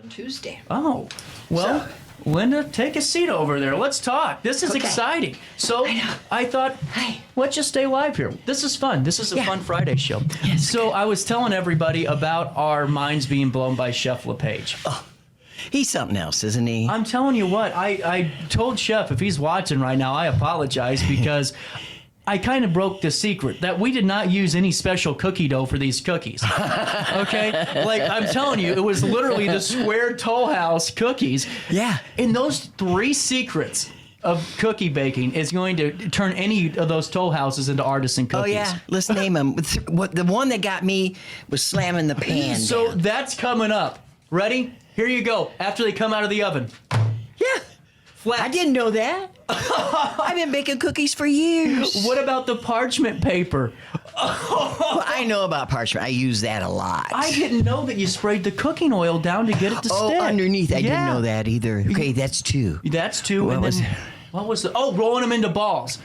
Tuesday. Oh, well, Linda, take a seat over there. Let's talk. This is exciting. So I thought, let's just stay live here. This is fun. This is a fun Friday show. Yes, so I was telling everybody about our minds being blown by Chef Lapage. Oh, he's something else, isn't he? I'm telling you what, I told Chef, if he's watching right now, I apologize because I kind of broke the secret that we did not use any special cookie dough for these cookies. Okay? Like, I'm telling you, it was literally the square Toll House cookies. Yeah. And those 3 secrets of cookie baking is going to turn any of those Toll Houses into artisan cookies. Oh, yeah. Let's name them. The one that got me was slamming the pan So down. that's coming up. Ready? Here you go. After they come out of the oven. Yeah. Flat. I didn't know that. I've been baking cookies for years. What about the parchment paper? Well, I know about parchment. I use that a lot. I didn't know that you sprayed the cooking oil down to get it to stick. Underneath. I didn't know that either. Okay, that's 2. That's 2. What and was then, what was the? Oh, rolling them into balls.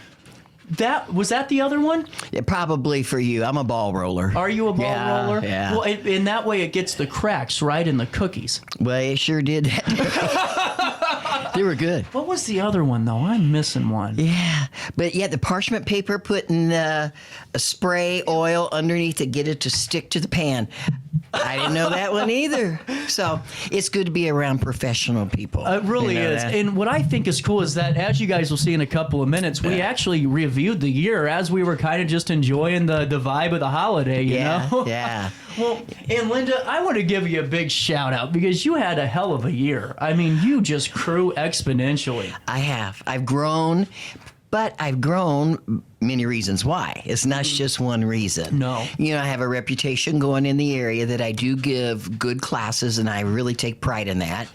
Was that the other one? Yeah, probably for you. I'm a ball roller. Are you a ball roller? Yeah. Well, in that way, it gets the cracks right in the cookies. Well, it sure did that. They were good. What was the other one though? I'm missing one. Yeah, but the parchment paper, putting a spray oil underneath to get it to stick to the pan. I didn't know that one either. So it's good to be around professional people. It really is. That? And what I think is cool is that, as you guys will see in a couple of minutes, we actually reviewed the year as we were kind of just enjoying the vibe of the holiday, you know? Yeah. Well, and Linda, I want to give you a big shout out because you had a hell of a year. I mean, you just grew exponentially. I have. I've grown, but I've grown many reasons why. It's not just one reason. No. You know, I have a reputation going in the area that I do give good classes, and I really take pride in that.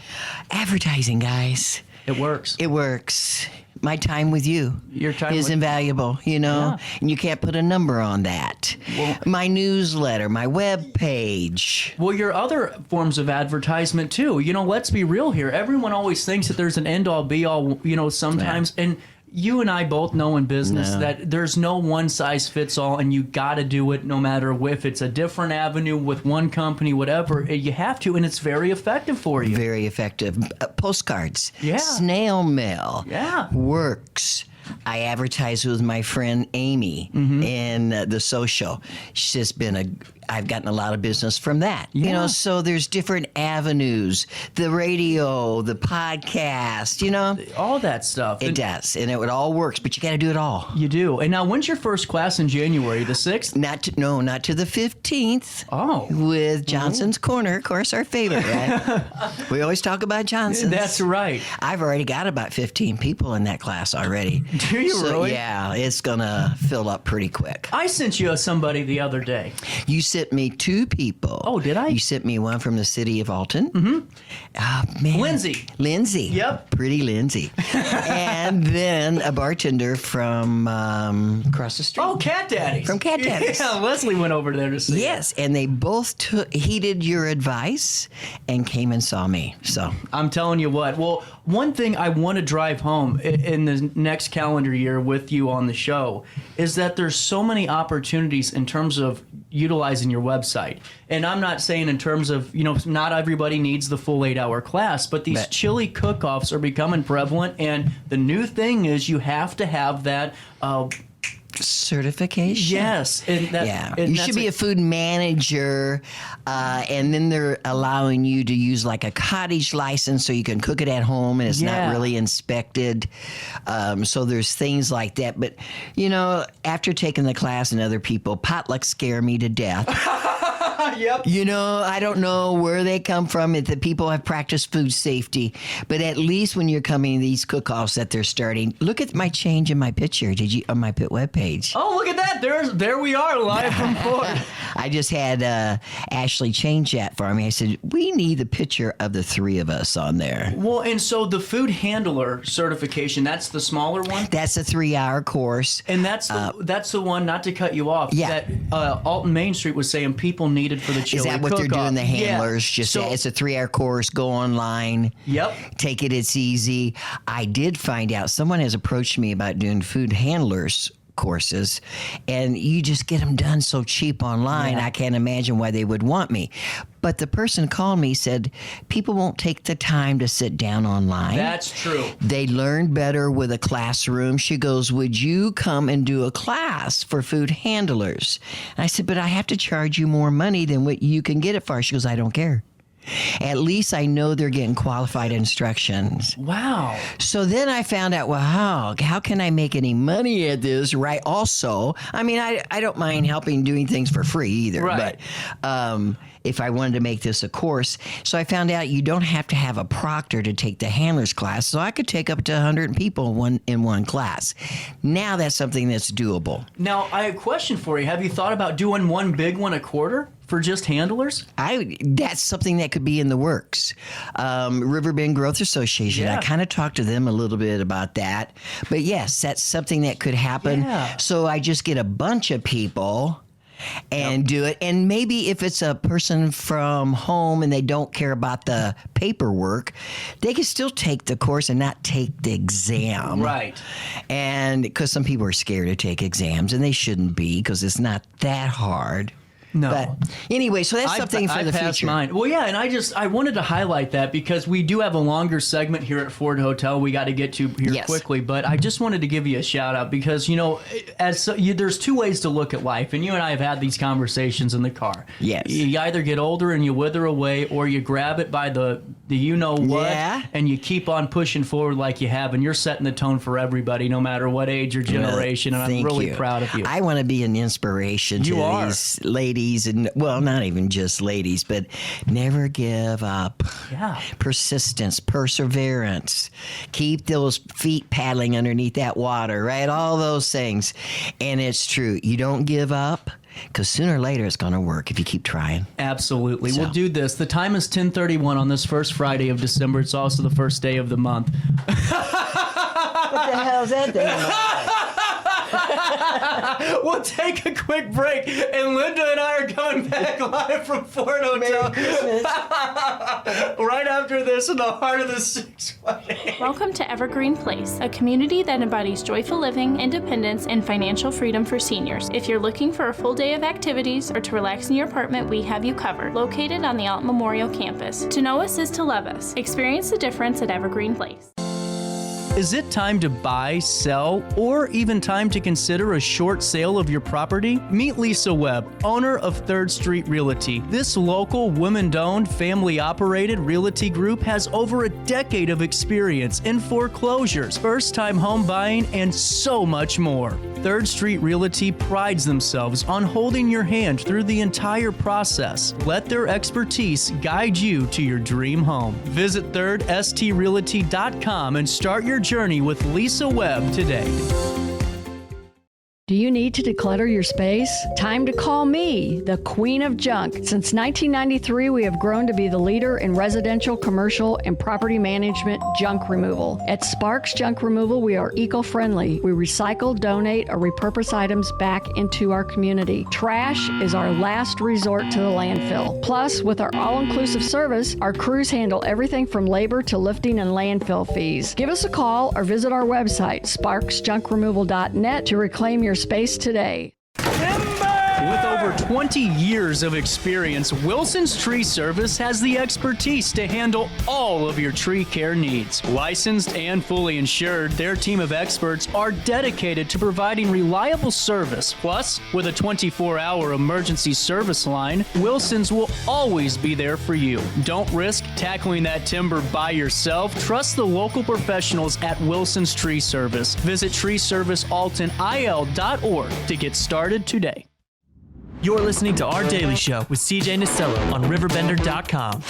Advertising, guys. It works. It works. My time with you Your time is with- invaluable, you know, Yeah. and you can't put a number on that. Well- My newsletter, my web page. Well, your other forms of advertisement too. You know, let's be real here. Everyone always thinks that there's an end-all be-all, you know, sometimes. And you and I both know in business that there's no one-size-fits-all, and you got to do it no matter if it's a different avenue with one company, whatever. You have to, and it's very effective for you. Very effective. Postcards. Yeah. Snail mail. Yeah. Works. I advertise with my friend Amy in the social. She's been I've gotten a lot of business from that. You know, so there's different avenues. The radio, the podcast, you know. All that stuff. It does, and it all works, but you got to do it all. You do. And now, when's your first class in January? The 6th? Not to the 15th. Oh. With Johnson's Corner, of course, our favorite, right? We always talk about Johnson's. That's right. I've already got about 15 people in that class already. Do you really? Yeah, it's gonna fill up pretty quick. I sent you somebody the other day. You sent me 2 people. Oh, did I? You sent me one from the city of Alton. Mm-hmm. Oh, man. Lindsay. Yep. Pretty Lindsay. And then a bartender from across the street. Oh, Cat Daddies. From Cat Daddies. Yeah, Leslie went over there to see. Yes, and they both heeded your advice and came and saw me. So I'm telling you what. Well, one thing I want to drive home in the next calendar year with you on the show is that there's so many opportunities in terms of utilizing your website. And I'm not saying in terms of, you know, not everybody needs the full 8-hour class, but these chili cook-offs are becoming prevalent. And the new thing is you have to have that certification. Yes. And that, and you should be a food manager, and then they're allowing you to use like a cottage license so you can cook it at home and it's not really inspected. So there's things like that. But, you know, after taking the class and other people, potlucks scare me to death. Yep. You know, I don't know where they come from. If the people have practiced food safety, but at least when you're coming to these cook-offs that they're starting, look at my change in my picture. Did you on my webpage? Oh, look at that! There we are, live from Ford. I just had Ashley change that for me. I said we need the picture of the 3 of us on there. Well, and so the food handler certification—that's the smaller one. That's a 3-hour course, and that's the one. Not to cut you off. Yeah. That Alton Main Street was saying people needed for the chili. Is that what they're doing? The handlers just so, it's a 3-hour course. Go online. Yep. Take it. It's easy. I did find out someone has approached me about doing food handlers courses, and you just get them done so cheap online. Yeah. I can't imagine why they would want me. But the person called me, said, people won't take the time to sit down online. That's true. They learn better with a classroom. She goes, would you come and do a class for food handlers? And I said, but I have to charge you more money than what you can get it for. She goes, I don't care. At least I know they're getting qualified instructions. Wow. So then I found out, well, how can I make any money at this, right? Also, I mean, I don't mind helping doing things for free either. Right. But if I wanted to make this a course. So I found out you don't have to have a proctor to take the handler's class. So I could take up to 100 people in one class. Now that's something that's doable. Now, I have a question for you. Have you thought about doing one big one a quarter for just handlers? That's something that could be in the works. Riverbend Growth Association, Yeah. I kind of talked to them a little bit about that. But yes, that's something that could happen. Yeah. So I just get a bunch of people and do it. And maybe if it's a person from home and they don't care about the paperwork, they can still take the course and not take the exam. Right. And because some people are scared to take exams, and they shouldn't be, because it's not that hard. No. But anyway, so that's something for the passed future. mine. Well, yeah, and I wanted to highlight that because we do have a longer segment here at Ford Hotel we got to get to here Yes. quickly, but I just wanted to give you a shout out because, there's two ways to look at life, and you and I have had these conversations in the car. Yes. You either get older and you wither away, or you grab it by the you-know-what, Yeah. and you keep on pushing forward like you have, and you're setting the tone for everybody, no matter what age or generation, and I'm Thank really you. proud of you. I want to be an inspiration to You are. these ladies, and well, not even just ladies, but never give up. Yeah. Persistence, perseverance. Keep those feet paddling underneath that water, right? All those things. And it's true. You don't give up, because sooner or later it's going to work if you keep trying. Absolutely. So. We'll do this. The time is 10:31 on this first Friday of December. It's also the first day of the month. What the hell is that thing? We'll take a quick break, and Linda and I are coming back live from Ford Hotel right after this in the heart of the 618. Welcome to Evergreen Place, a community that embodies joyful living, independence, and financial freedom for seniors. If you're looking for a full day of activities or to relax in your apartment, we have you covered. Located on the Alt Memorial campus. To know us is to love us. Experience the difference at Evergreen Place. Is it time to buy, sell, or even time to consider a short sale of your property? Meet Lisa Webb, owner of 3rd Street Realty. This local, women-owned, family-operated realty group has over a decade of experience in foreclosures, first-time home buying, and so much more. 3rd Street Realty prides themselves on holding your hand through the entire process. Let their expertise guide you to your dream home. Visit 3rdstrealty.com and start your journey with Lisa Webb today. Do you need to declutter your space? Time to call me, the Queen of Junk. Since 1993, we have grown to be the leader in residential, commercial, and property management junk removal. At Sparks Junk Removal, we are eco-friendly. We recycle, donate, or repurpose items back into our community. Trash is our last resort to the landfill. Plus, with our all-inclusive service, our crews handle everything from labor to lifting and landfill fees. Give us a call or visit our website, sparksjunkremoval.net, to reclaim your space today. With over 20 years of experience, Wilson's Tree Service has the expertise to handle all of your tree care needs. Licensed and fully insured, their team of experts are dedicated to providing reliable service. Plus, with a 24-hour emergency service line, Wilson's will always be there for you. Don't risk tackling that timber by yourself. Trust the local professionals at Wilson's Tree Service. Visit treeservicealtonil.org to get started today. You're listening to Our Daily Show with CJ Nasello on RiverBender.com.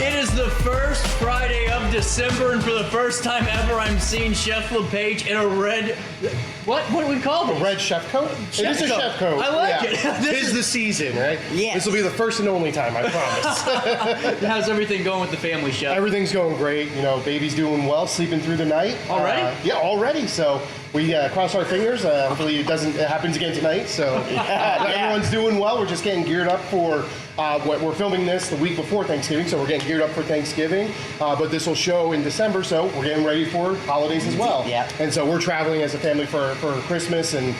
It is the first Friday of December, and for the first time ever, I'm seeing Chef Lapage in a red What do we call this? Red chef coat? It is a coat. chef coat. I like it. Tis the season, right? Yes. This will be the first and only time, I promise. How's everything going with the family, Chef? Everything's going great. You know, baby's doing well, sleeping through the night. Already? Yeah, already. So we cross our fingers. Hopefully it happens again tonight. So everyone's doing well. We're just getting geared up for what we're filming this the week before Thanksgiving. So we're getting geared up for Thanksgiving. But this will show in December. So we're getting ready for holidays as well. Yeah. And so we're traveling as a family for Christmas and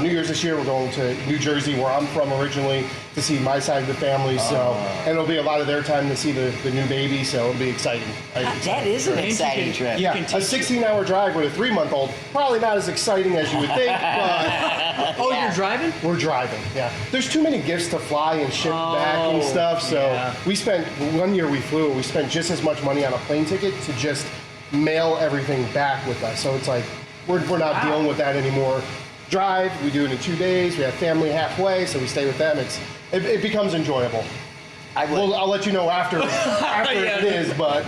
New Year's this year. We're going to New Jersey, where I'm from originally, to see my side of the family. So, and it'll be a lot of their time to see the new baby. So it'll be exciting. That is an exciting trip. Yeah, a 16-hour drive with a 3-month-old. Probably not as exciting as you would think, but You're driving? we're driving. Yeah, there's too many gifts to fly and ship back and stuff. So we spent 1 year we flew. We spent just as much money on a plane ticket to just mail everything back with us. So it's like we're not dealing with that anymore. Drive, we do it in 2 days. We have family halfway, so we stay with them. It becomes enjoyable. I'll let you know after it is, but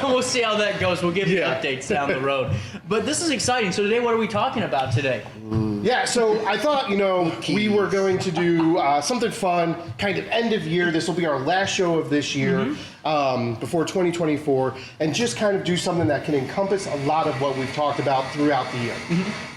We'll see how that goes. We'll give you updates down the road. But this is exciting. So today, what are we talking about today? yeah. So I thought, we were going to do something fun, kind of end of year. This will be our last show of this year before 2024, and just kind of do something that can encompass a lot of what we've talked about throughout the year.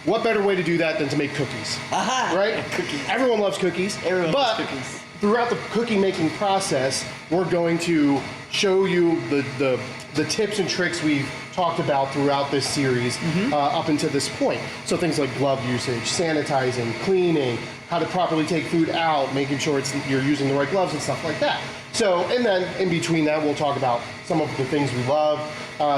What better way to do that than to make cookies? Right? Cookies. Everyone loves cookies. Everyone loves cookies. Throughout the cookie making process, we're going to show you the tips and tricks we've talked about throughout this series up until this point. So things like glove usage, sanitizing, cleaning, how to properly take food out, making sure you're using the right gloves and stuff like that. So, and then in between that, we'll talk about some of the things we love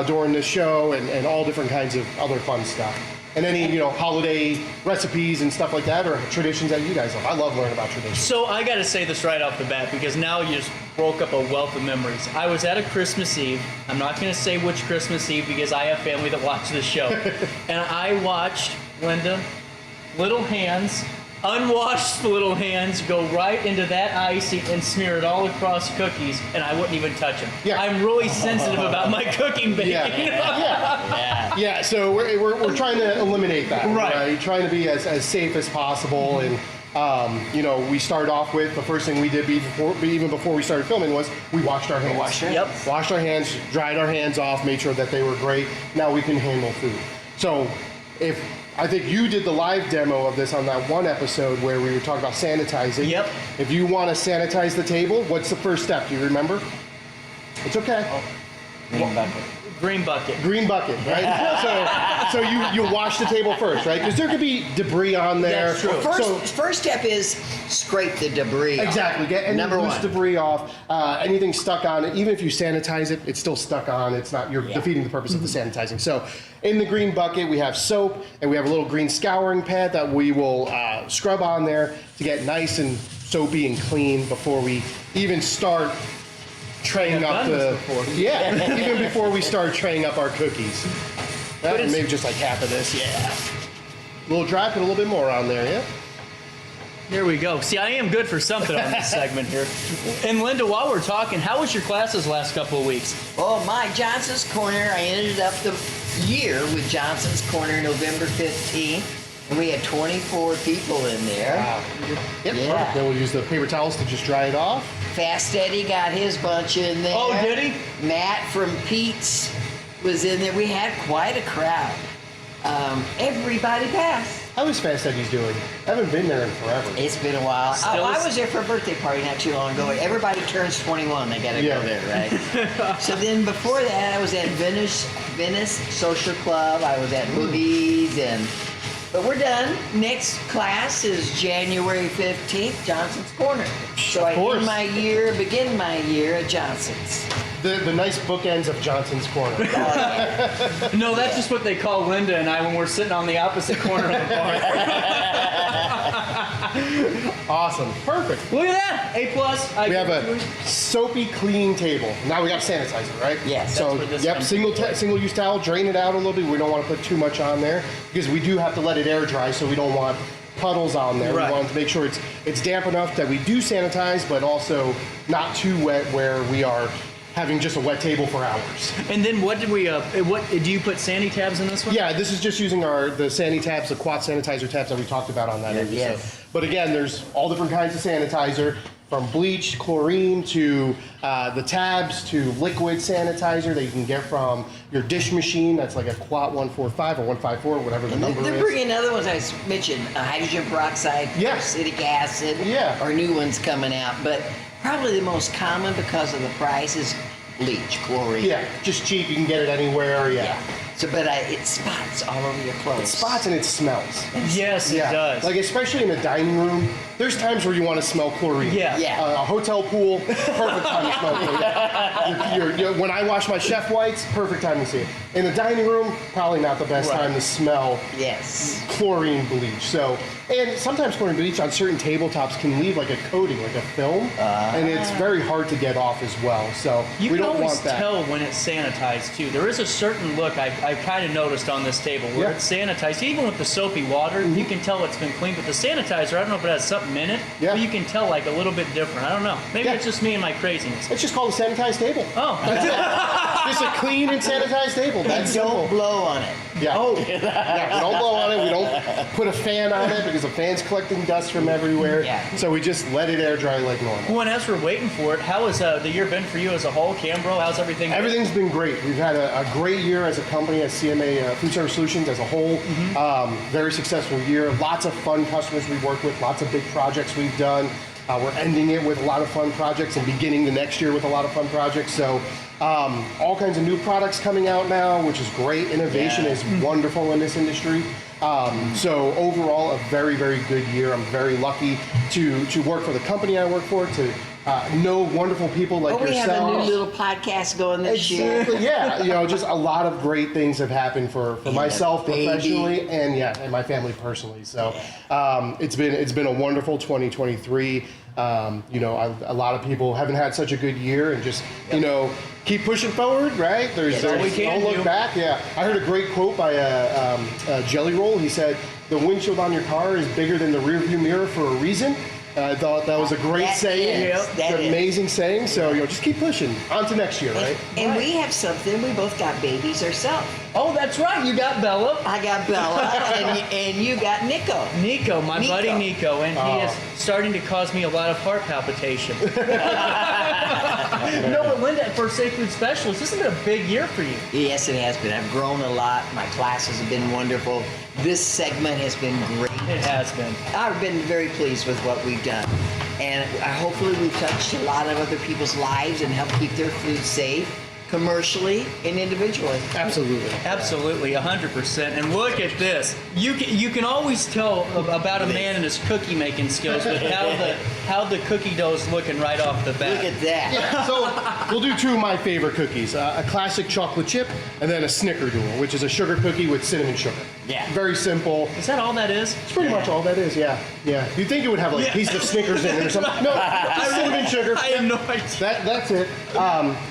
during this show and all different kinds of other fun stuff. And any, holiday recipes and stuff like that, or traditions that you guys love. I love learning about traditions. So I got to say this right off the bat, because now you just broke up a wealth of memories. I was at a Christmas Eve. I'm not going to say which Christmas Eve because I have family that watch this show. And I watched, Linda, little hands, unwashed little hands go right into that ice and smear it all across cookies, and I wouldn't even touch them. Yeah. I'm really sensitive about my cooking baking. Yeah, so we're trying to eliminate that. Right. Trying to be as safe as possible. And, we started off with the first thing we did even before we started filming was we washed our hands. Washed our hands, dried our hands off, made sure that they were great. Now we can handle food. So I think you did the live demo of this on that one episode where we were talking about sanitizing. Yep. If you want to sanitize the table, what's the first step? Do you remember? It's okay. Green bucket. Green bucket, right? so you wash the table first, right? Because there could be debris on there. That's true. First step is scrape the debris off. Exactly. Get any loose debris off. Anything stuck on it, even if you sanitize it, it's still stuck on. It's not. You're defeating the purpose of the sanitizing. So in the green bucket, we have soap, and we have a little green scouring pad that we will scrub on there to get nice and soapy and clean before we even start traying up even before we start traying up our cookies. Maybe just like half of this, a little dry, put a little bit more on there, There we go. See, I am good for something on this segment here. And Linda, while we're talking, how was your classes last couple of weeks? Oh, my Johnson's Corner. I ended up the year with Johnson's Corner November 15th. And we had 24 people in there. Wow. Yep. Yeah. Then we'll use the paper towels to just dry it off. Fast Eddie got his bunch in there. Oh, did he? Matt from Pete's was in there. We had quite a crowd. Everybody passed. How is Fast Eddie's doing? I haven't been there in forever. It's been a while. I was there for a birthday party not too long ago. Everybody turns 21. They got to go there, right? So then before that, I was at Venice Social Club. I was at Boogie's But we're done. Next class is January 15th, Johnson's Corner. So I begin my year at Johnson's. The nice bookends of Johnson's Corner. No, that's just what they call Linda and I when we're sitting on the opposite corner of the bar. Awesome. Perfect. Look at that. A+. We have a soapy, clean table. Now we got to sanitize it, right? Yes. So, single-use towel, drain it out a little bit. We don't want to put too much on there because we do have to let it air dry, so we don't want puddles on there. Right. We want to make sure it's damp enough that we do sanitize, but also not too wet where we are having just a wet table for hours. And then what did we? What do you put sandy tabs in this one? Yeah, this is just using the sandy tabs, the quat sanitizer tabs that we talked about on that episode. Yes. But again, there's all different kinds of sanitizer, from bleach, chlorine, to the tabs, to liquid sanitizer that you can get from your dish machine. That's like a quat 145 or 154, whatever the number They're is. bringing other ones I mentioned, hydrogen peroxide, Yeah. acetic acid, Yeah. or new ones coming out. But probably the most common because of the price is bleach, chlorine. Yeah, just cheap. You can get it anywhere. Yeah. So, but it spots all over your clothes. It spots and it smells. Yes, it does. Like especially in the dining room, there's times where you want to smell chlorine. Yeah. Yeah. A hotel pool, perfect time to smell chlorine. Yeah. When I wash my chef whites, perfect time to see it. In the dining room, probably not the best time to smell Yes. chlorine bleach. So, and sometimes chlorine bleach on certain tabletops can leave like a coating, like a film, and it's very hard to get off as well. So You we can don't always want that. tell when it's sanitized too. There is a certain look I kind of noticed on this table where Yeah. it's sanitized. Even with the soapy water, you can tell it's been cleaned. But the sanitizer, I don't know if it has something in it, Yeah. but you can tell like a little bit different. I don't know. Maybe Yeah. it's just me and my craziness. It's just called a sanitized table. Oh, Just a clean and sanitized table. That's Don't simple. blow on it. Yeah. Oh. Yeah, we don't blow on it. We don't put a fan on it because the fan's collecting dust from everywhere. Yeah. So we just let it air dry like normal. well, and as we're waiting for it, how has the year been for you as a whole, Cambro? How's everything? Everything's been great. We've had a great year as a company, as CMA Food Service Solutions as a whole. Very successful year. Lots of fun customers we've worked with. Lots of big projects we've done. We're ending it with a lot of fun projects and beginning the next year with a lot of fun projects. So all kinds of new products coming out now, which is great. Innovation is wonderful in this industry. So overall, a very, very good year. I'm very lucky to work for the company I work for, to know wonderful people like We yourself. have a new little podcast going this year. Exactly, yeah. Just a lot of great things have happened for myself baby. professionally and my family personally. So it's been a wonderful 2023. A lot of people haven't had such a good year, and just keep pushing forward, right? There's all we can don't look do. back. Yeah, I heard a great quote by a Jelly Roll. He said, "The windshield on your car is bigger than the rearview mirror for a reason." I thought that was a great That saying. is, It's that an is. amazing saying. So just keep pushing on to next year, right? And we have something. We both got babies ourselves. Oh, that's right. You got Bella. I got Bella, and you got Nico. Nico, my Nico. buddy Nico, and he is starting to cause me a lot of heart palpitation. No, but Linda, for Safe Food Specialist, this has been a big year for you. Yes, it has been. I've grown a lot. My classes have been wonderful. This segment has been great. It has been. I've been very pleased with what we've done. And hopefully we've touched a lot of other people's lives and helped keep their food safe, commercially and individually. Absolutely. Absolutely, 100%. And look at this. You can always tell about a man and his cookie making skills with how the cookie dough's looking right off the bat. Look at that. Yeah, so we'll do two of my favorite cookies, a classic chocolate chip and then a snickerdoodle, which is a sugar cookie with cinnamon sugar. Yeah. Very simple. Is that all that is? It's pretty much all that is, yeah. You'd think it would have like a piece of Snickers in it or something. No, just cinnamon sugar. I had no idea. That's it.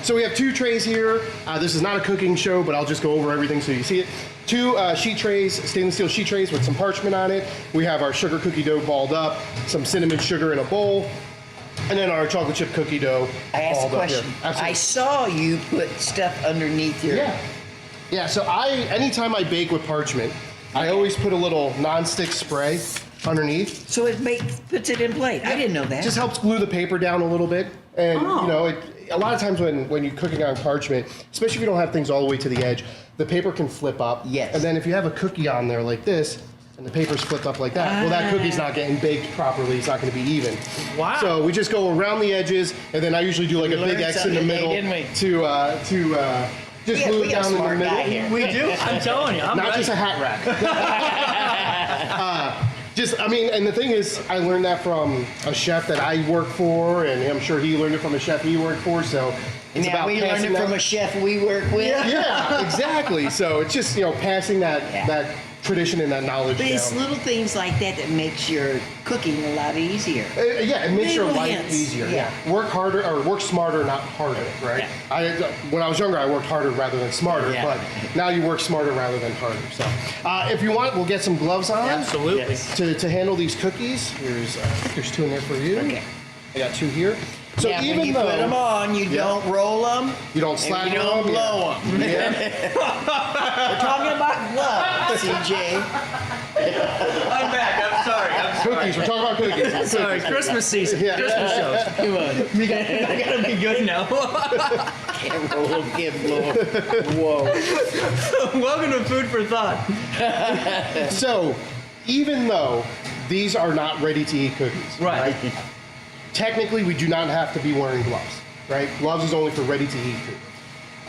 So we have two trays here. This is not a cooking show, but I'll just go over everything so you see it. Two sheet trays, stainless steel sheet trays with some parchment on it. We have our sugar cookie dough balled up, some cinnamon sugar in a bowl, and then our chocolate chip cookie dough I asked a balled up here. question. Absolutely. I saw you put stuff underneath your... Yeah, so anytime I bake with parchment, I always put a little non-stick spray underneath. So it puts it in plate. I didn't know that. Just helps glue the paper down a little bit. And, a lot of times when you're cooking on parchment, especially if you don't have things all the way to the edge, the paper can flip up. Yes. And then if you have a cookie on there like this, and the paper's flipped up like that, well, that cookie's not getting baked properly. It's not going to be even. Wow. So we just go around the edges, and then I usually do like a big learned X in the something middle today, didn't we? to just Yeah, glue we it got a down in the smart middle. guy here. We do. I'm telling you. I'm Not ready. just a hat rack. And the thing is, I learned that from a chef that I work for, and I'm sure he learned it from a chef he worked for. So it's Now about we learned passing it from that- a chef we work with. Yeah, exactly. So it's just passing that tradition and that knowledge But it's down. little things like that that makes your cooking a lot easier. Yeah, it makes your Little life hints. easier. Yeah. Work harder or work smarter, not harder, right? When I was younger, I worked harder rather than smarter, Yeah. but now you work smarter rather than harder. So if you want, we'll get some gloves on. Absolutely. To handle these cookies. There's two in there for you. Okay. I got 2 here. So yeah, even when you though put them on, you don't roll them. you don't slap and you them, don't blow them. Yeah. We're talking about gloves, CJ. I'm back. I'm sorry. Cookies. We're talking about cookies. Sorry. Christmas season. Yeah. Christmas shows. Come on. I gotta be good now. Can't roll them, can't blow them. Whoa. Welcome to Food for Thought. So, even though these are not ready-to-eat cookies, Right. technically we do not have to be wearing gloves, right? Gloves is only for ready-to-eat food.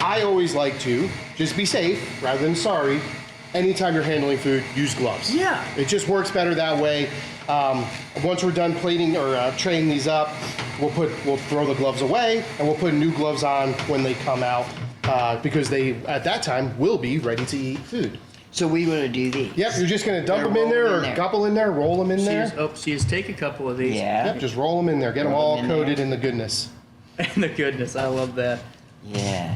I always like to just be safe rather than sorry. Anytime you're handling food, use gloves. Yeah. It just works better that way. Once we're done plating or traying these up, we'll throw the gloves away and we'll put new gloves on when they come out because they at that time will be ready to eat food. So we want to do these. Yep, you're just gonna dump Gotta them in there roll or 'em in there. couple in there, roll them in there. Take a couple of these. Yeah. Yep, just roll them in there. Get them Roll 'em all in coated there. in the goodness. And the goodness, I love that. Yeah.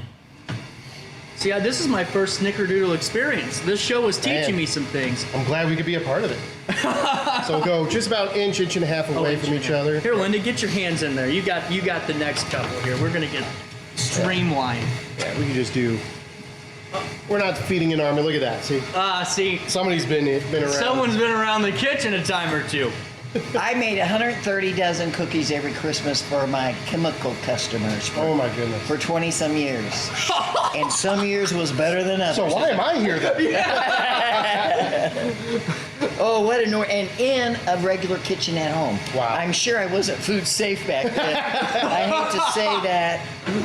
See, this is my first Snickerdoodle experience. This show was teaching Man. me some things. I'm glad we could be a part of it. So we'll go just about inch and a half away from each other. Here, Linda, get your hands in there. You got the next couple here. We're gonna get streamlined. Yeah, we can just do. We're not feeding an army. Look at that. See, See, somebody's been around. someone's been around the kitchen a time or two. I made 130 dozen cookies every Christmas for my chemical customers Oh my goodness. for 20 some years. And some years was better than others. So why am I here then? Oh, what a and in a regular kitchen at home. Wow. I'm sure I wasn't food safe back then. I hate to say that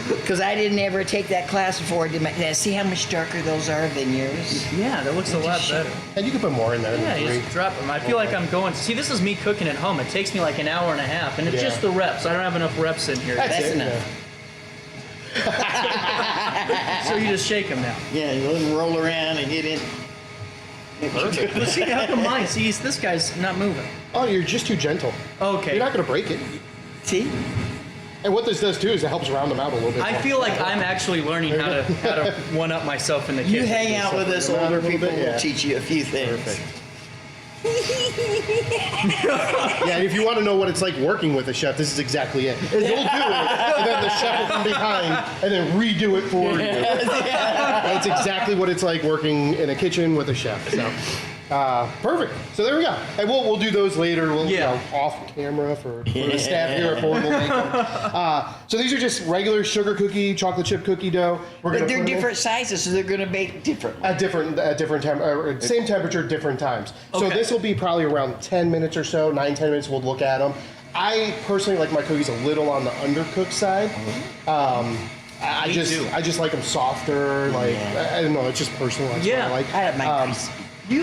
because I didn't ever take that class before I did my. See how much darker those are than yours? Yeah, that looks a lot better. And you can put more in there. Yeah, than you 3. just drop them. I feel like I'm going. See, this is me cooking at home. It takes me like an hour and a half, and it's Yeah. just the reps. I don't have enough reps in here. That's it, enough. So you just shake them now. Yeah, you let them roll around and get in. Well, see, how come mine? See, this guy's not moving. Oh, you're just too gentle. Okay. You're not going to break it. See? And what this does too is it helps round them out a little bit. I more. feel like I'm actually learning how to one up myself in the kitchen. You hang out with us Around a older little people, bit, yeah. we'll teach you a few things. Perfect. Yeah, and if you want to know what it's like working with a chef, this is exactly it. You'll do it, and then the chef will come behind and then redo it for you. That's exactly what it's like working in a kitchen with a chef. So, perfect. So there we go. And we'll do those later. We'll off camera for the staff here at Ford. We'll make them. So these are just regular sugar cookie, chocolate chip cookie dough. We're But gonna they're put 'em in different sizes, so they're going to bake differently. at different same temperature, different times. So Okay. this will be probably around 10 minutes or so, 9-10 minutes. We'll look at them. I personally like my cookies a little on the undercooked side. I Me just too. like them softer. Like Yeah. I don't know, it's just personal. That's Yeah. what I like. I have my crispy. Do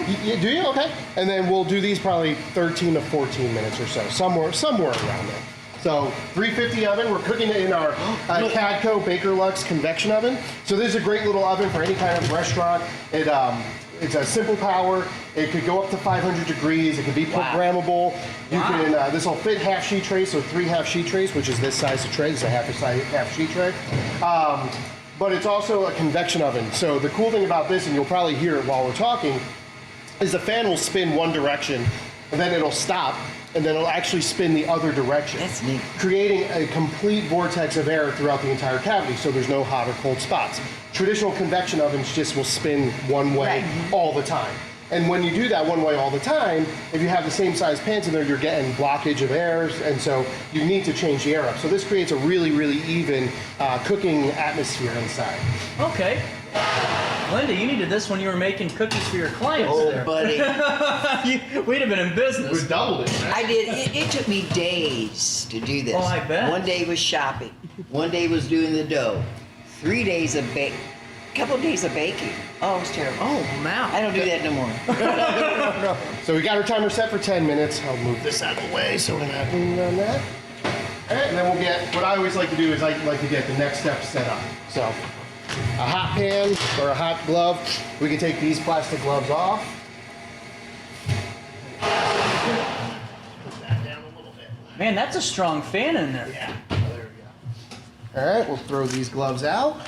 you? Okay. And then we'll do these probably 13 to 14 minutes or so, somewhere around there. So 350 oven. We're cooking it in our Cadco Baker Lux convection oven. So this is a great little oven for any kind of restaurant. It's a simple power. It could go up to 500 degrees. It can be programmable. You can. This will fit half sheet trays, so 3 half sheet trays, which is this size of tray. It's a half sheet tray. But it's also a convection oven. So the cool thing about this, and you'll probably hear it while we're talking, is the fan will spin one direction, and then it'll stop, and then it'll actually spin the other direction. That's neat. Creating a complete vortex of air throughout the entire cavity, so there's no hot or cold spots. Traditional convection ovens just will spin one way all the time. And when you do that one way all the time, if you have the same size pans in there, you're getting blockage of air, and so you need to change the air up. So this creates a really, really even cooking atmosphere inside. Okay. Linda, you needed this when you were making cookies for your clients. Oh, there. buddy. We'd have been in business. We doubled it. I did. It took me days to do this. Oh, I bet. One day was shopping. One day was doing the dough. 3 days of couple of days of baking. Oh, it was terrible. Oh, man. I don't do that no more. So we got our timer set for 10 minutes. I'll move this out of the way so we're not doing on that. All right, and then we'll get, what I always like to do is I like to get the next step set up. So a hot pan or a hot glove. We can take these plastic gloves off. Put that down a little bit. Man, that's a strong fan in there. Yeah, there we go. All right, we'll throw these gloves out.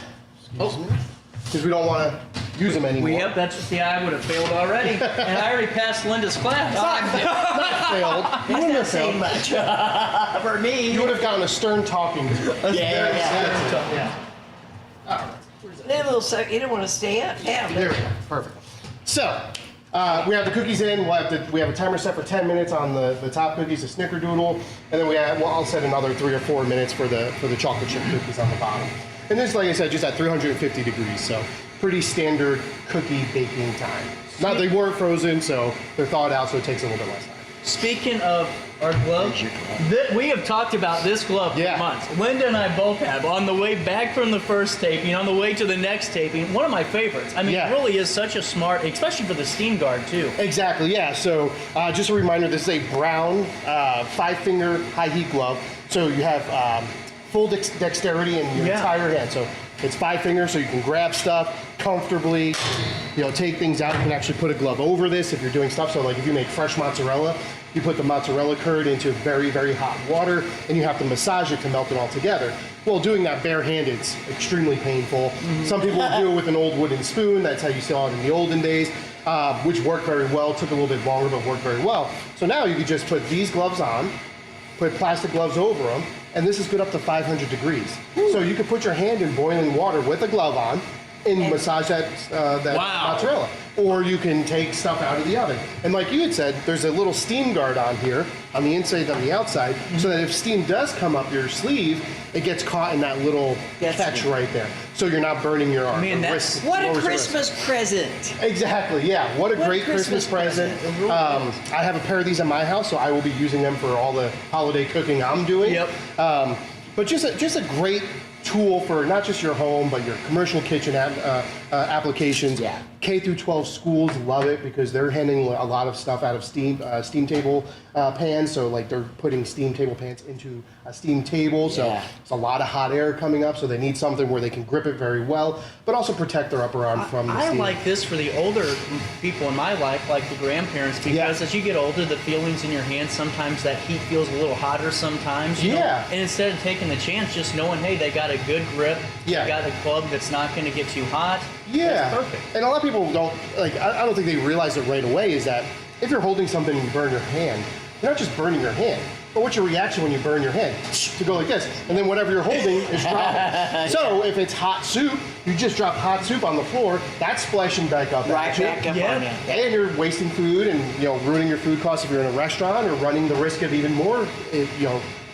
Because we don't want to use them anymore. Yep, I would have failed already. And I already passed Linda's class. Not failed. You wouldn't have failed. much for me. You would have gotten a stern talking to. Yeah. That little sec, you don't want to stay up. Yeah, There we go. Perfect. So, we have the cookies in. We have a timer set for 10 minutes on the top cookies, the snickerdoodle, and then I'll set another 3 or 4 minutes for the chocolate chip cookies on the bottom. And this, like I said, just at 350 degrees, so pretty standard cookie baking time. Now, they weren't frozen, so they're thawed out, so it takes a little bit less time. Speaking of our gloves, we have talked about this glove for months. Linda and I both have. On the way back from the first taping, on the way to the next taping, one of my favorites. I mean, it really is such a smart, especially for the steam guard, too. Exactly, yeah. So just a reminder, this is a brown 5-finger high heat glove. So you have full dexterity in your entire hand. So it's 5 fingers, so you can grab stuff comfortably, take things out. You can actually put a glove over this if you're doing stuff. So like if you make fresh mozzarella, you put the mozzarella curd into very, very hot water, and you have to massage it to melt it all together. Well, doing that barehanded is extremely painful. Some people do it with an old wooden spoon. That's how you saw it in the olden days, which worked very well. Took a little bit longer, but worked very well. So now you could just put these gloves on, put plastic gloves over them, and this is good up to 500 degrees. So you could put your hand in boiling water with a glove on and massage that mozzarella. Or you can take stuff out of the oven. And like you had said, there's a little steam guard on here, on the inside and on the outside, so that if steam does come up your sleeve, it gets caught in that little catch right there. So you're not burning your arm. Man, what a Christmas present. Exactly, yeah. What a great Christmas present. I have a pair of these at my house, so I will be using them for all the holiday cooking I'm doing. Yep. But just a great tool for not just your home, but your commercial kitchen applications. Yeah. K through 12 schools love it because they're handling a lot of stuff out of steam table pans. So like they're putting steam table pans into a steam table. So it's a lot of hot air coming up. So they need something where they can grip it very well, but also protect their upper arm from the steam. I like this for the older people in my life, like the grandparents, because as you get older, the feelings in your hands, sometimes that heat feels a little hotter sometimes. You know? And instead of taking the chance, just knowing, hey, they got a good grip, they got a glove that's not going to get too hot. That's perfect. And a lot of people don't, I don't think they realize it right away is that if you're holding something and you burn your hand, you're not just burning your hand, but what's your reaction when you burn your hand? To go like this, and then whatever you're holding is dropping. So if it's hot soup, you just drop hot soup on the floor, that's splashing back up at you. And you're wasting food and ruining your food costs if you're in a restaurant, or running the risk of even more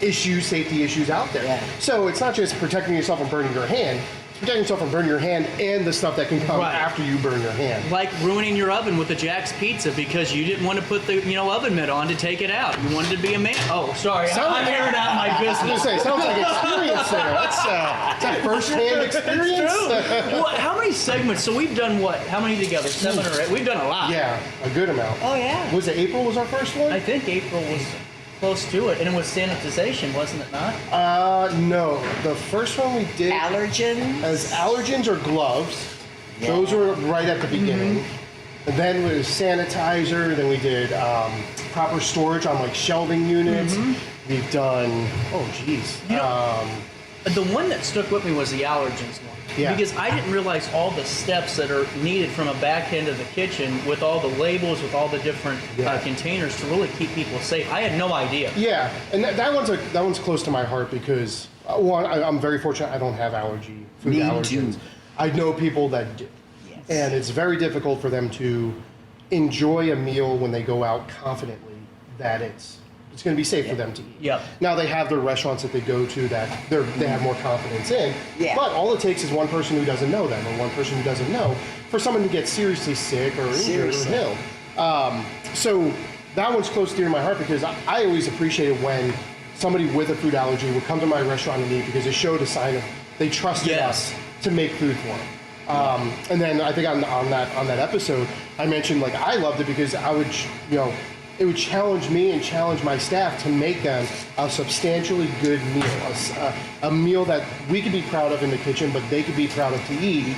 safety issues out there. So it's not just protecting yourself from burning your hand. Protecting yourself from burning your hand and the stuff that can come after you burn your hand. Like ruining your oven with the Jack's Pizza because you didn't want to put the oven mitt on to take it out. You wanted to be a man. Oh, sorry. I'm airing out my business. I was going to say, sounds like experience there. That's that first-hand experience. Well, how many segments? So we've done what? How many together? 7 or 8? We've done a lot. Yeah, a good amount. Oh, yeah. Was it April was our first one? I think April was close to it, and it was sanitization, wasn't it not? No. The first one we did as allergens or gloves. Yeah. Those were right at the beginning. And then it was sanitizer. Then we did proper storage on like shelving units. We've done the one that stuck with me was the allergens one. Yeah. Because I didn't realize all the steps that are needed from a back end of the kitchen with all the labels, with all the different containers to really keep people safe. I had no idea. Yeah, and that one's close to my heart because one, I'm very fortunate I don't have food allergens. Too. I know people that do, and it's very difficult for them to enjoy a meal when they go out confidently that it's going to be safe for them to eat. Now they have their restaurants that they go to that they have more confidence in. But all it takes is one person who doesn't know them or one person who doesn't know for someone to get seriously sick or injured or ill. So that one's close to my heart because I always appreciated when somebody with a food allergy would come to my restaurant and eat because it showed a sign of they trusted us to make food for them. And then I think on that episode I mentioned I loved it because I would it would challenge me and challenge my staff to make them a substantially good meal, a meal that we could be proud of in the kitchen, but they could be proud of to eat,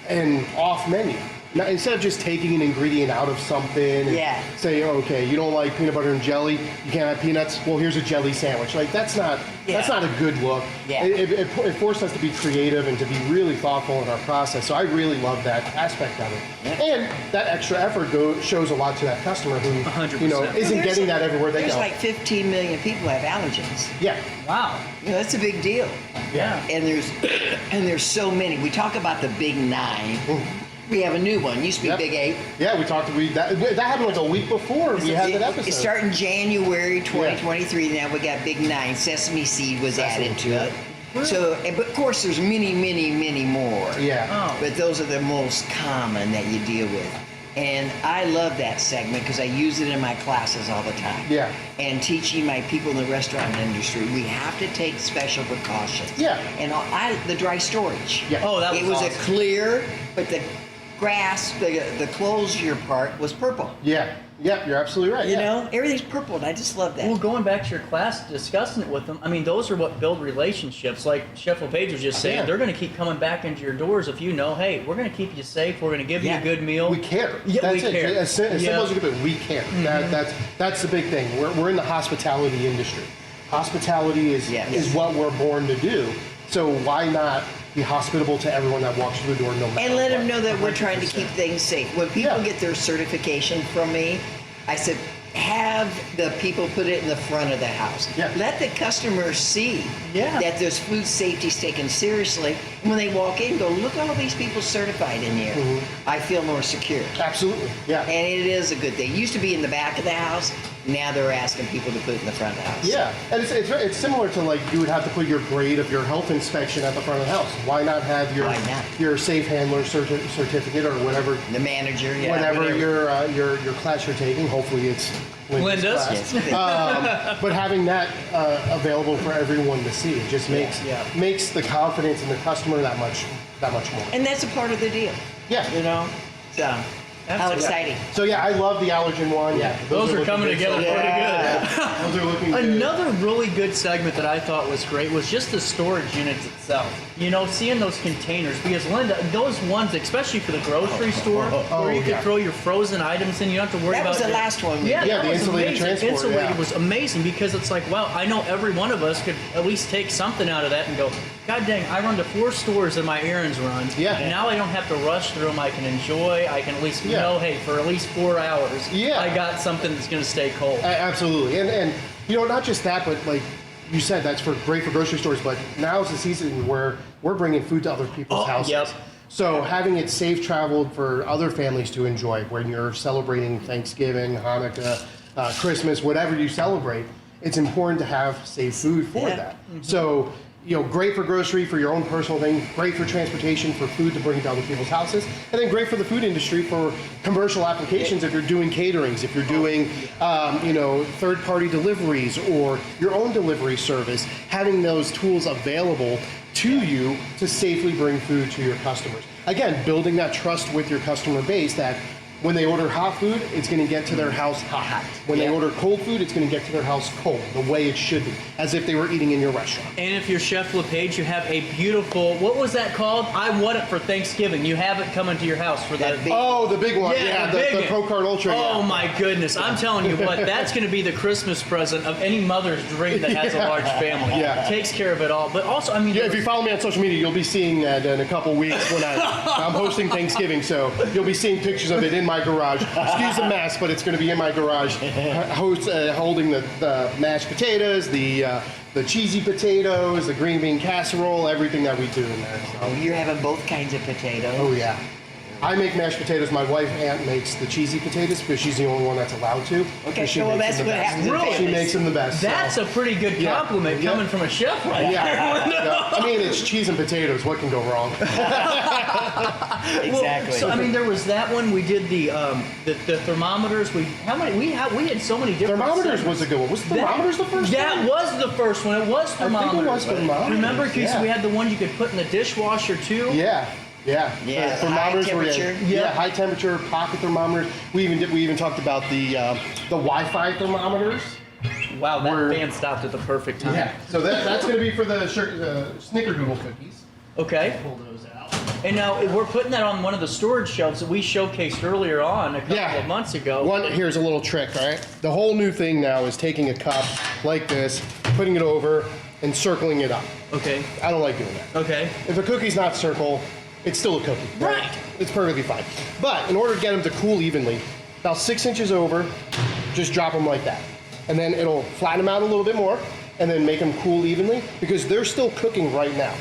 and off menu. Now, instead of just taking an ingredient out of something and say, okay, you don't like peanut butter and jelly, you can't have peanuts, well, here's a jelly sandwich. Like, that's not a good look. Yeah. It forced us to be creative and to be really thoughtful in our process. So I really love that aspect of it. Yeah. And that extra effort shows a lot to that customer who 100%. isn't getting that everywhere they There's go. like 15 million people have allergens. Yeah. Wow. That's a big deal. Yeah. And there's so many. We talk about the big 9. We have a new one. Used to be Big 8. Yeah, that happened like a week before we had that episode. It started in January 2023. Now we got Big 9. Sesame seed was added to it. So, but of course, there's many, many, many more. Yeah. Oh. But those are the most common that you deal with. And I love that segment because I use it in my classes all the time. Yeah. And teaching my people in the restaurant industry, we have to take special precautions. Yeah. And the dry storage. Yeah. Oh, that was It was awesome. a clear, but the grass, the closure part was purple. Yeah. Yep, you're absolutely right. You know, everything's purple, and I just love that. Well, going back to your class, discussing it with them, I mean, those are what build relationships. Like Chef Lapage was just saying, Yeah. they're going to keep coming back into your doors if you know, hey, we're going to keep you safe, we're going to give you a good meal. We care. Yeah, That's we it. care. As simple as you can put, we care. That's the big thing. We're in the hospitality industry. Hospitality is what we're born to do. So why not be hospitable to everyone that walks through the door, no matter And let what? them know that we're trying to keep things safe. When people get their certification from me, I said, have the people put it in the front of the house. Yeah. Let the customers see that there's food safety is taken seriously. And when they walk in, go, look at all these people certified in here. I feel more secure. Absolutely. Yeah. And it is a good thing. It used to be in the back of the house. Now they're asking people to put it in the front of the house. Yeah, and it's similar to like you would have to put your grade of your health inspection at the front of the house. Why not have your safe handler certificate or whatever? The manager, whatever your class you're taking. Hopefully it's Linda's class. Yes. But having that available for everyone to see, it just makes the confidence in the customer that much more. And that's a part of the deal. Yeah. You know? So, how exciting. So yeah, I love the allergen one. Yeah, Those are coming together pretty good. Those are looking good. Another really good segment that I thought was great was just the storage units itself. You know, seeing those containers, because Linda, those ones, especially for the grocery store, where you could throw your frozen items in, you don't have to worry about That was the last one. Yeah, Yeah, that the was insulated amazing. transport, Insulated yeah. was amazing because it's like, wow, I know every one of us could at least take something out of that and go, God dang, I run to 4 stores in my errands run. Yeah. And now I don't have to rush through them. I can enjoy. I can at least know, hey, for at least 4 hours, I got something that's going to stay cold. Absolutely, and you know, not just that, but like you said, that's great for grocery stores. But now is the season where we're bringing food to other people's houses. Yep. So having it safe traveled for other families to enjoy when you're celebrating Thanksgiving, Hanukkah, Christmas, whatever you celebrate, it's important to have safe food for that. So, you know, great for grocery, for your own personal thing, great for transportation, for food to bring to other people's houses, and then great for the food industry for commercial applications if you're doing caterings, if you're doing, you know, third-party deliveries or your own delivery service, having those tools available to you to safely bring food to your customers. Again, building that trust with your customer base that when they order hot food, it's going to get to their house hot. When they order cold food, it's going to get to their house cold, the way it should be, as if they were eating in your restaurant. And if you're Chef Lapage, you have a beautiful, what was that called? I want it for Thanksgiving. You have it coming to your house for the big- Oh, the big one. Yeah, the Pro Card Ultra. Oh my goodness. I'm telling you what, that's going to be the Christmas present of any mother's dream that has a large family. Yeah. Takes care of it all. But also, I mean, Yeah, if you follow me on social media, you'll be seeing that in a couple weeks when I'm hosting Thanksgiving. So you'll be seeing pictures of it in my garage. Excuse the mess, but it's going to be in my garage, holding the mashed potatoes, the cheesy potatoes, the green bean casserole, everything that we do in there. So. Oh, you're having both kinds of potatoes. Oh yeah. I make mashed potatoes. My wife, Aunt, makes the cheesy potatoes because she's the only one that's allowed to. Okay, She well, makes that's them the what best. happens in Really? She families. makes them the best. that's a pretty good compliment coming from a chef right there. Yeah. I mean, it's cheese and potatoes. What can go wrong? Exactly. So I mean, there was that one. We did the thermometers. We had so many different Thermometers segments. was a good one. Was thermometers the first one? That was the first one. It was think it thermometers. was thermometers, Remember, Keith, yeah. we had the one you could put in the dishwasher too. Yeah. Yeah, Thermometers high were temperature. high temperature pocket thermometers. We even talked about the Wi-Fi thermometers. Wow, that We're- fan stopped at the perfect time. So that's going to be for the Snickerdoodle cookies. Okay. Pull those out. And now we're putting that on one of the storage shelves that we showcased earlier on a couple of months ago. Here's a little trick, all right? The whole new thing now is taking a cup like this, putting it over, and circling it up. Okay. I don't like doing that. Okay. If a cookie's not circle, it's still a cookie. Right. It's perfectly fine. But in order to get them to cool evenly, about 6 inches over, just drop them like that. And then it'll flatten them out a little bit more, and then make them cool evenly, because they're still cooking right now.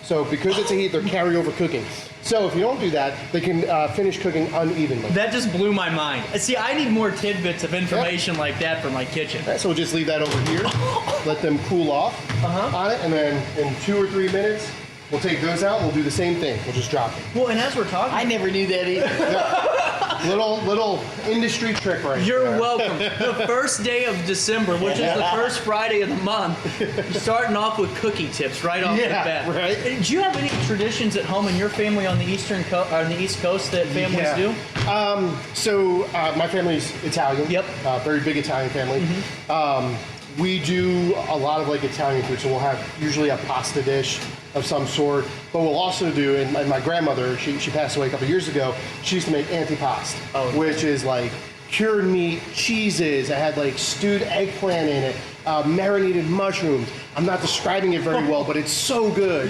So because it's a heat, they're carryover cooking. So if you don't do that, they can finish cooking unevenly. That just blew my mind. See, I need more tidbits of information like that for my kitchen. Okay, so we'll just leave that over here, let them cool off on it, and then in 2 or 3 minutes, we'll take those out and we'll do the same thing. We'll just drop it. Well, and as we're talking, I never knew that either. Little industry trick right you're there. welcome. The first day of December, which is the first Friday of the month, starting off with cookie tips right off the bat. Right. Do you have any traditions at home in your family on the East Coast that families do? So my family's Italian. Yep. Very big Italian family. We do a lot of like Italian food, so we'll have usually a pasta dish of some sort. But we'll also do, and my grandmother, she passed away a couple years ago, she used to make antipasto, which is like cured meat, cheeses. It had like stewed eggplant in it, marinated mushrooms. I'm not describing it very well, but it's so good.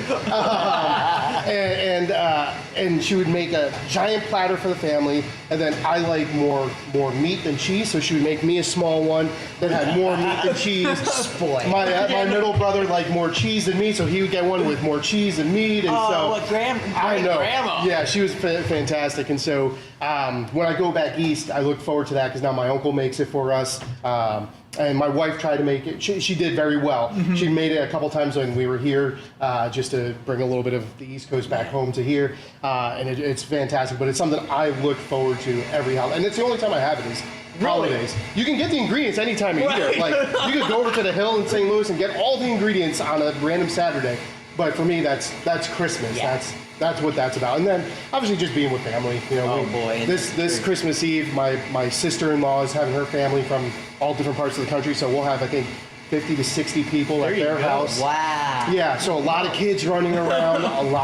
And she would make a giant platter for the family, and then I like more meat than cheese, so she would make me a small one that had more meat than cheese. My middle brother liked more cheese than me, so he would get one with more cheese than meat. And I know. Grandma. Yeah, she was fantastic. And so when I go back east, I look forward to that because now my uncle makes it for us. And my wife tried to make it. She did very well. She made it a couple times when we were here, just to bring a little bit of the East Coast back home to here. And it's fantastic. But it's something I look forward to every holiday. And it's the only time I have it is holidays. You can get the ingredients any time of year. Like you could go over to the hill in St. Louis and get all the ingredients on a random Saturday. But for me, that's Christmas. Yeah. That's what that's about. And then obviously just being with family. You know, this Christmas Eve, my sister-in-law is having her family from all different parts of the country, so we'll have, I think, 50 to 60 people at their house. Wow. Yeah, so a lot of kids running around,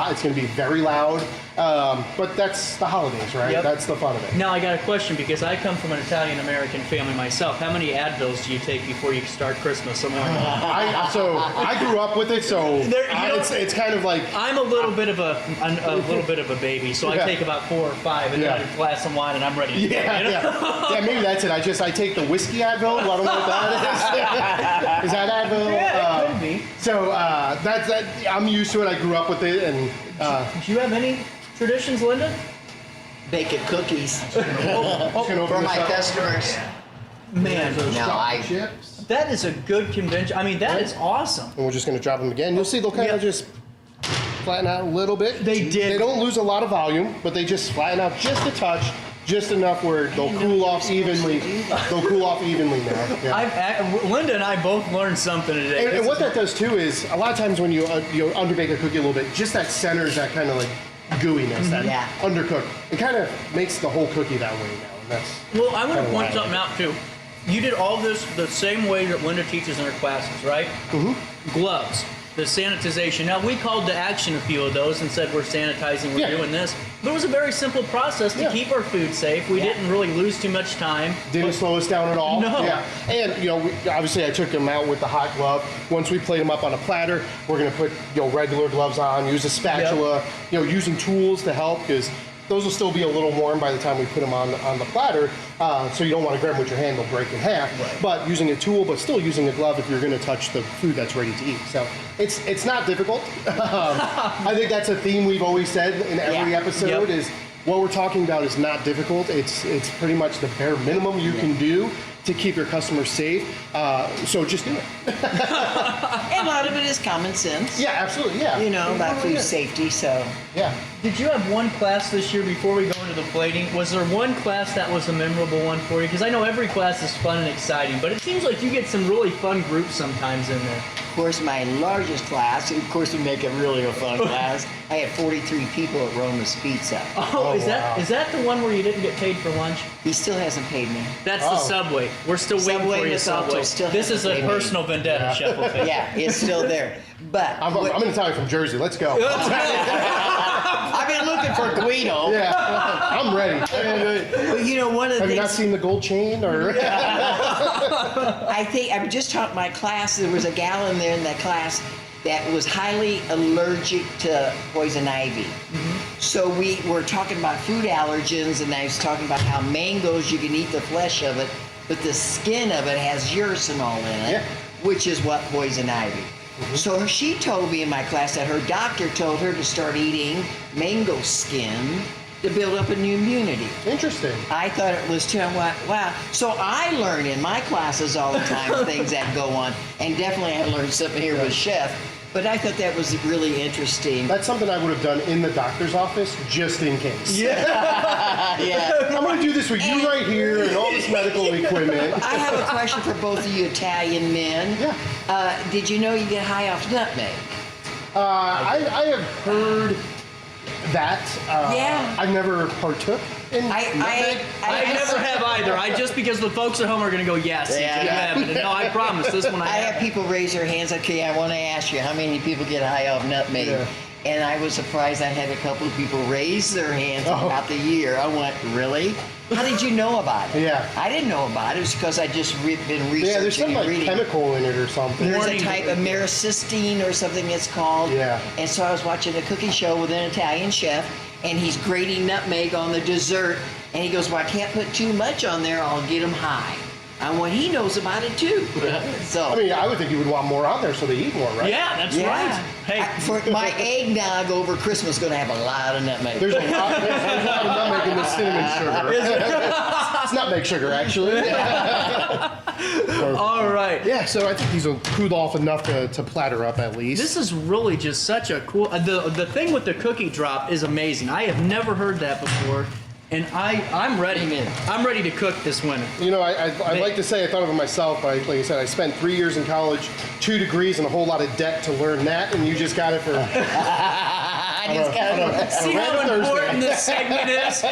it's going to be very loud. But that's the holidays, right? Yep. That's the fun of it. Now I got a question because I come from an Italian-American family myself. How many Advils do you take before you start Christmas? I grew up with it, so it's kind of like I'm a little bit of a baby, so I take about 4 or 5 and then a glass of wine and I'm ready to go. Yeah, maybe that's it. I take the whiskey Advil. I don't know what that is. Is that Advil? Yeah, it could be. So that's that. I'm used to it. I grew up with it, and do you have any traditions, Linda? Baking cookies just gonna open for this my up. customers. Man, Chips. that is a good convention. I mean, that is awesome. And we're just going to drop them again. You'll see they'll kind of just flatten out a little bit. They did. They don't lose a lot of volume, but they just flatten out just a touch, just enough where they'll cool off evenly. They'll cool off evenly now. Yeah. Linda and I both learned something today. And what that does too is a lot of times when you underbake a cookie a little bit, just that centers that kind of like gooiness, that undercooked. It kind of makes the whole cookie that way now. And that's Well, I want to kinda point why I something like out too. You did all this the same way that Linda teaches in her classes, right? Gloves, the sanitization. Now, we called to action a few of those and said we're sanitizing, we're doing this. But it was a very simple process to keep our food safe. We didn't really lose too much time. Didn't slow us down at all. No. Yeah. And, obviously I took them out with the hot glove. Once we plate them up on a platter, we're going to put, regular gloves on, use a spatula, using tools to help because those will still be a little warm by the time we put them on the platter. So you don't want to grab them with your hand, they'll break in half. Right. But using a tool, but still using a glove if you're going to touch the food that's ready to eat. So it's not difficult. I think that's a theme we've always said in every episode is what we're talking about is not difficult. It's pretty much the bare minimum you can do to keep your customers safe. So just do it. And a lot of it is common sense. Yeah, absolutely. Yeah. About food safety. So Yeah. Did you have one class this year before we go into the plating? Was there one class that was a memorable one for you? Because I know every class is fun and exciting, but it seems like you get some really fun groups sometimes in there. course, my largest class, of course, we make it really a fun class. I had 43 people at Roma's Pizza. Oh, is that the one where you didn't get paid for lunch? He still hasn't paid me. That's the Subway. We're still waiting Subway for you, Masalto Subway. still This is hasn't a paid me. personal vendetta, Chef Lapage. Yeah, it's still there. But I'm going to tell you from Jersey. Let's go. I've been looking for Guido. Yeah, I'm ready. Well, you know, one of the Have you not things seen the gold chain? Or I think I just taught my class. There was a gal in there in that class that was highly allergic to poison ivy. So we were talking about food allergens, and I was talking about how mangoes, you can eat the flesh of it, but the skin of it has ursinol in it, Yeah. which is what poison ivy. So she told me in my class that her doctor told her to start eating mango skin to build up a new immunity. Interesting. I thought it was too. I went, wow. So I learn in my classes all the time things that go on, and definitely I learned something here with Chef. But I thought that was really interesting. That's something I would have done in the doctor's office just in case. Yeah. I'm going to do this with you right here and all this medical equipment. I have a question for both of you Italian men. Yeah. Did you know you get high off nutmeg? I have heard that. Yeah. I've never partook in nutmeg. I never have either. Just because the folks at home are going to go, yes, Yeah. you haven't. No, I promise this one I I have have. people raise their hands. Okay, I want to ask you, how many people get high off nutmeg? Yeah. And I was surprised I had a couple of people raise their hands about the year. I went, really? How did you know about it? Yeah. I didn't know about it. It's because I just been researching Yeah, there's some and like reading. chemical in it or something. There's a Warning. type of myristicine or something it's called. Yeah. And so I was watching a cooking show with an Italian chef, and he's grating nutmeg on the dessert, and he goes, well, I can't put too much on there, I'll get him high. And what he knows about it too. So I mean, I would think you would want more on there so they eat more, right? Yeah, that's yeah. right. Hey, For my eggnog over Christmas is going to have a lot of nutmeg. There's a lot of nutmeg in the cinnamon sugar. It's nutmeg sugar, actually. all right. Yeah, so I think these will cool off enough to platter up at least. This is really just such a cool. The thing with the cookie drop is amazing. I have never heard that before, and I'm ready. Amen. I'm ready to cook this winter. You know, I'd like to say I thought of it myself, but like I said, I spent 3 years in college, 2 degrees, and a whole lot of debt to learn that, and you just got it for. I just got it. See how important this segment is?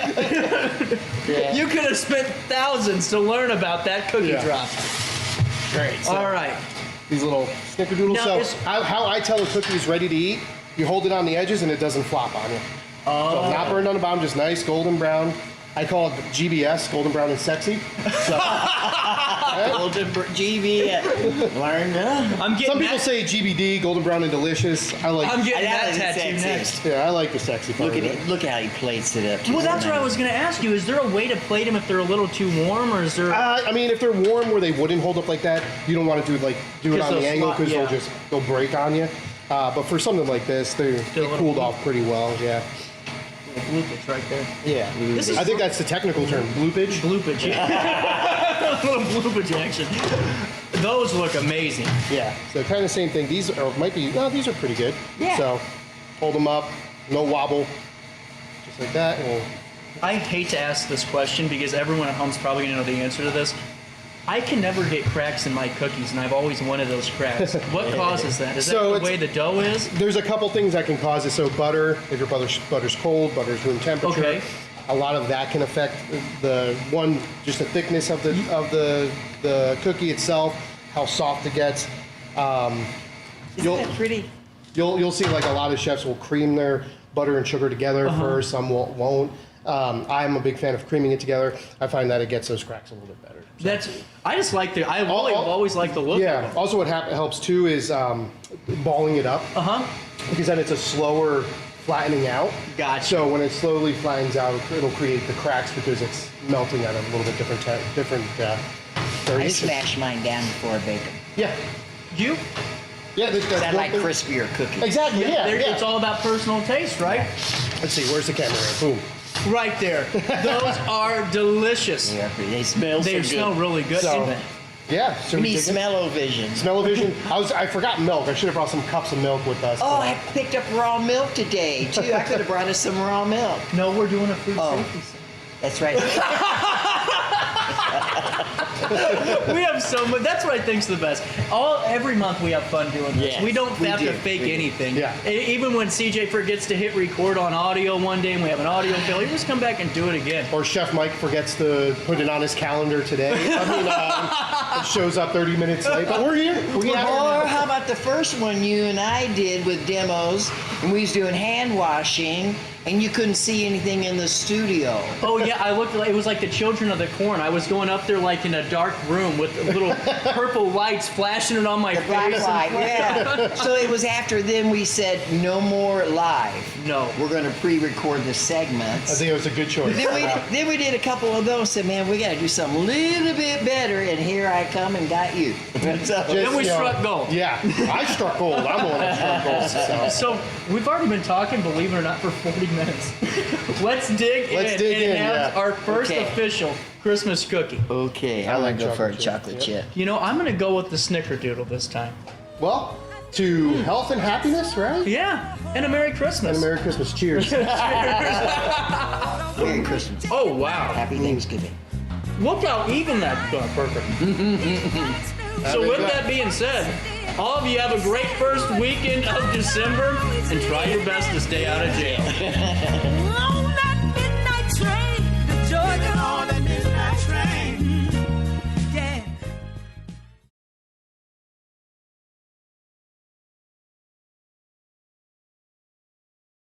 Yeah. You could have spent thousands to learn about that cookie Yeah. drop. Great. So All right. these little snickerdoodles. Now, So is- how I tell a cookie is ready to eat, you hold it on the edges and it doesn't flop on you. So not burned on the bottom, just nice golden brown. I call it GBS, golden brown and sexy. So, GB. Learned, I'm getting some people that, say GBD, golden brown and delicious. I like. I'm getting I that like tattoo sexy. next. Yeah, I like the sexy part. Look at of it. Look how he plates it up. Well, that's what I was going to ask you. Is there a way to plate them if they're a little too warm, or is there? I mean, if they're warm where they wouldn't hold up like that, you don't want to do it 'Cause on the they'll angle flop, because yeah. they'll break on you. But for something like this, they little cooled off pretty well. Yeah. bloopage right there. Yeah. This is I think that's the technical term, bloopage. bloopage. A little bloopage action. Those look amazing. Yeah. So kind of same thing. These these are pretty good. Yeah. So hold them up, no wobble, just like that. And we'll, I hate to ask this question because everyone at home's probably going to know the answer to this. I can never get cracks in my cookies, and I've always wanted those cracks. What causes that? Is So that the way the dough is? there's a couple things that can cause it. So butter, if your butter's cold, butter's room temperature. Okay. A lot of that can affect just the thickness of the cookie itself, how soft it gets. Isn't that pretty? You'll see like a lot of chefs will cream their butter and sugar together first. Some won't. I'm a big fan of creaming it together. I find that it gets those cracks a little bit better. I just like the. I've always liked the look. Yeah. Of it. Also, what helps too is balling it up. Because then it's a slower flattening out. Gotcha. So when it slowly flattens out, it'll create the cracks because it's melting at a little bit different I variation. smash mine down before I bake them. Yeah. You? Yeah. That's I one like thing. crispier cookies. Exactly. Yeah. It's all about personal taste, right? Let's see. Where's the camera? Boom. Right there. Those are delicious. Yeah, they smell so They good. smell really good. So, yeah. So We need dig it? smell-o-vision. Smell-o-vision. I forgot milk. I should have brought some cups of milk with us. Oh, I picked up raw milk today, too. I could have brought us some raw milk. No, we're doing a food Oh. safety. That's right. We have so much. That's what I think's the best. Every month we have fun doing this. Yes, we don't we have do. to fake We do. anything. Yeah. Even when CJ forgets to hit record on audio one day and we have an audio failure, just come back and do it again. Or Chef Mike forgets to put it on his calendar today. I mean, it shows up 30 minutes late, but we're here. Or how about the first one you and I did with demos, and we was doing hand washing, and you couldn't see anything in the studio. Oh yeah, I looked like it was like the Children of the Corn. I was going up there like in a dark room with little purple lights flashing it on my face. Black light, yeah. So it was after then we said no more live. No. We're going to pre-record the I segments. think it was a good choice. Then we did a couple of those. Said, man, we got to do something a little bit better. And here I come and got you. So, Then we struck gold. Yeah, I struck gold. I'm the one that struck gold. So we've already been talking, believe it or not, for 40 minutes. Let's dig in and have our first official Christmas cookie. okay, I'm going to go for a chocolate chip. You know, I'm going to go with the Snickerdoodle this time. Well, to health and happiness, right? Yeah, and a Merry Christmas. And a Merry Christmas. Cheers. Merry Christmas. Oh, wow. Happy Thanksgiving. Look how even that's done. Perfect. So with that being said, all of you have a great first weekend of December and try your best to stay out of jail.